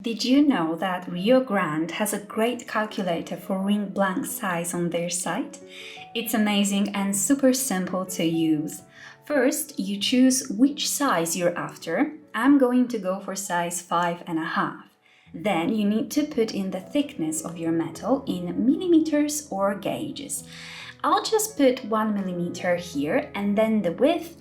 Did you know that Rio Grande has a great calculator for ring blank size on their site? It's amazing and super simple to use. First, you choose which size you're after. I'm going to go for size 5.5. Then you need to put in the thickness of your metal in millimeters or gauges. I'll just put 1 millimeter here, and then the width,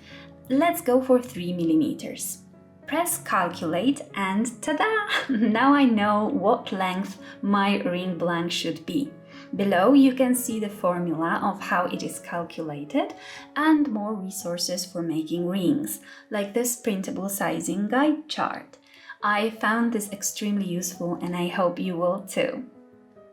let's go for 3 millimeters. Press calculate and ta-da! Now I know what length my ring blank should be. Below you can see the formula of how it is calculated and more resources for making rings, like this printable sizing guide chart. I found this extremely useful and I hope you will too.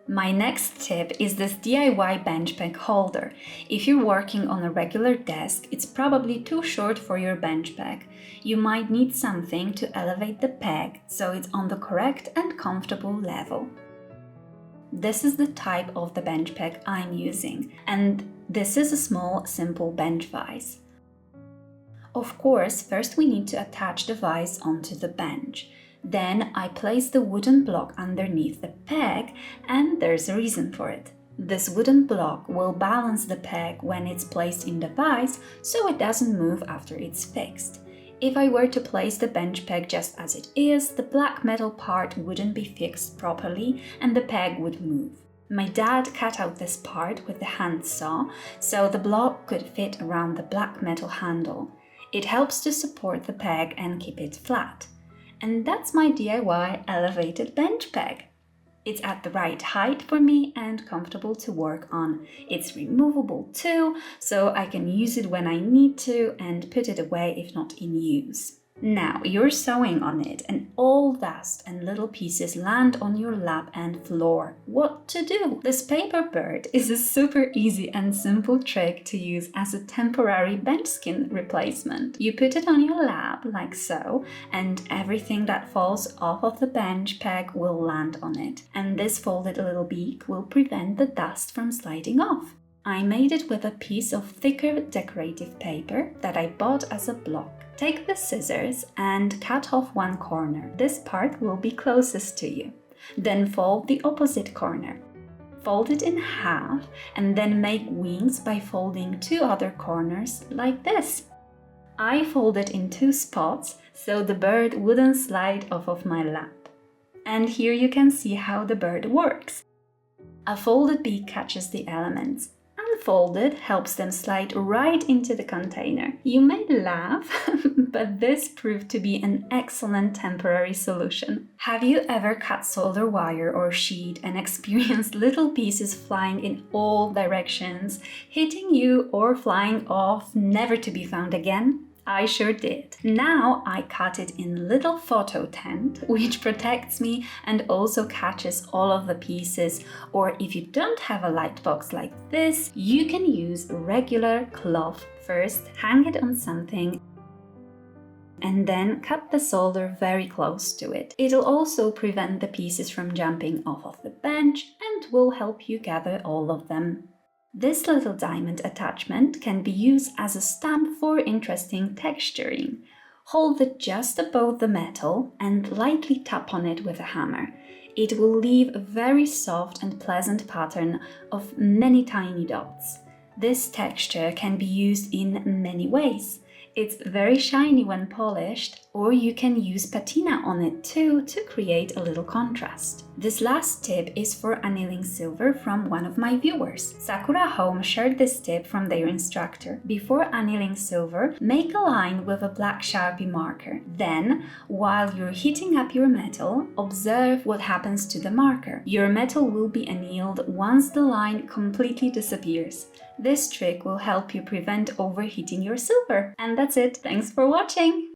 My next tip is this DIY bench peg holder. If you're working on a regular desk, it's probably too short for your bench peg. You might need something to elevate the peg so it's on the correct and comfortable level. This is the type of the bench peg I'm using, and this is a small, simple bench vise. Of course, first we need to attach the vise onto the bench. Then I place the wooden block underneath the peg, and there's a reason for it. This wooden block will balance the peg when it's placed in the vise, so it doesn't move after it's fixed. If I were to place the bench peg just as it is, the black metal part wouldn't be fixed properly and the peg would move. My dad cut out this part with the hand saw, so the block could fit around the black metal handle. It helps to support the peg and keep it flat. And that's my DIY elevated bench peg. It's at the right height for me and comfortable to work on. It's removable too, so I can use it when I need to and put it away if not in use. Now you're sewing on it and all dust and little pieces land on your lap and floor. What to do? This paper bird is a super easy and simple trick to use as a temporary bench skin replacement. You put it on your lap like so, and everything that falls off of the bench peg will land on it. And this folded little beak will prevent the dust from sliding off. I made it with a piece of thicker decorative paper that I bought as a block. Take the scissors and cut off one corner. This part will be closest to you. Then fold the opposite corner. Fold it in half and then make wings by folding two other corners like this. I fold it in two spots so the bird wouldn't slide off of my lap. And here you can see how the bird works. A folded beak catches the elements. Unfolded helps them slide right into the container. You may laugh, but this proved to be an excellent temporary solution. Have you ever cut solder wire or sheet and experienced little pieces flying in all directions, hitting you or flying off, never to be found again? I sure did. Now I cut it in little photo tent, which protects me and also catches all of the pieces. Or if you don't have a light box like this, you can use regular cloth. First, hang it on something and then cut the solder very close to it. It'll also prevent the pieces from jumping off of the bench and will help you gather all of them. This little diamond attachment can be used as a stamp for interesting texturing. Hold it just above the metal and lightly tap on it with a hammer. It will leave a very soft and pleasant pattern of many tiny dots. This texture can be used in many ways. It's very shiny when polished, or you can use patina on it too to create a little contrast. This last tip is for annealing silver from one of my viewers. Sakura Home shared this tip from their instructor. Before annealing silver, make a line with a black SHARPIE marker. Then, while you're heating up your metal, observe what happens to the marker. Your metal will be annealed once the line completely disappears. This trick will help you prevent overheating your silver. And that's it. Thanks for watching!